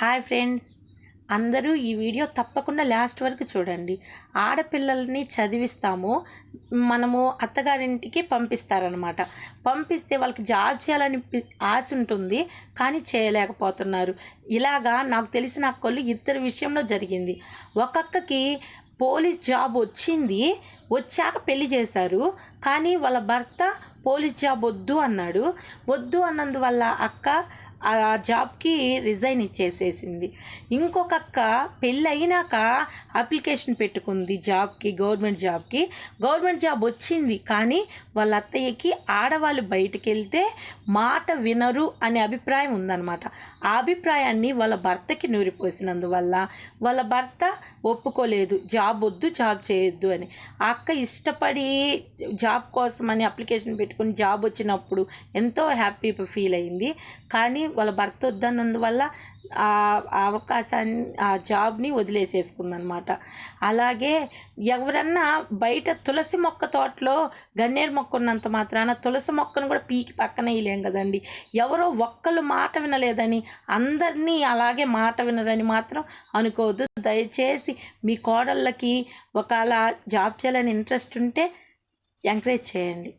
Hi friends, అందరూ ఈ video తప్పకుండా లాస్ట్ వరకు చూడండి. ఆడపిల్లల్ని చదివిస్తాము, మనము అత్తగారింటికి పంపిస్తారనమాట. పంపిస్తే వాళ్ళకి జాబ్ చేయాలని ఆశ ఉంటుంది, కానీ చేయలేకపోతున్నారు. ఇలాగా నాకు తెలిసిన అక్కలు ఇద్దరి విషయంలో జరిగింది. ఒక్కొక్కకి పోలీస్ జాబ్ వచ్చింది, వచ్చాక పెళ్లి చేశారు. కానీ వాళ్ళ భర్త పోలీస్ జాబ్ వద్దు అన్నాడు. వద్దు అన్నందువల్ల అక్క ఆ జాబ్కి రిజైన్ ఇచ్చేసేసింది. ఇంకొక అక్క పెళ్ళి అయినాక అప్లికేషన్ పెట్టుకుంది జాబ్కి, గవర్నమెంట్ జాబ్ వచ్చింది. కానీ వాళ్ళ అత్తయ్యకి ఆడవాళ్ళు బయటికి వెళ్తే మాట వినరు అనే అభిప్రాయం ఉందన్నమాట. ఆ అభిప్రాయాన్ని వాళ్ళ భర్తకి నూరిపోసినందువల్ల వాళ్ళ భర్త ఒప్పుకోలేదు, జాబ్ వద్దు, జాబ్ చేయొద్దు అని. ఆ అక్క ఇష్టపడి జాబ్ కోసమని అప్లికేషన్ పెట్టుకుని జాబ్ వచ్చినప్పుడు ఎంతో హ్యాపీ ఫీల్ అయింది. కానీ వాళ్ళ భర్త వద్దన్నందువల్ల ఆ అవకాశాన్ని, ఆ జాబ్ని వదిలేసేసుకుందనమాట. అలాగే ఎవరన్నా బయట తులసి మొక్క తోటలో గన్నేరు మొక్క ఉన్నంత మాత్రాన తులసి మొక్కను కూడా పీకి పక్కన వేయలేం కదండి. ఎవరో ఒక్కళ్ళు మాట వినలేదని అందరినీ అలాగే మాట వినరని మాత్రం అనుకోవద్దు. దయచేసి మీ కోడళ్ళకి ఒకవేళ జాబ్ చేయాలని ఇంట్రెస్ట్ ఉంటే ఎంకరేజ్ చేయండి.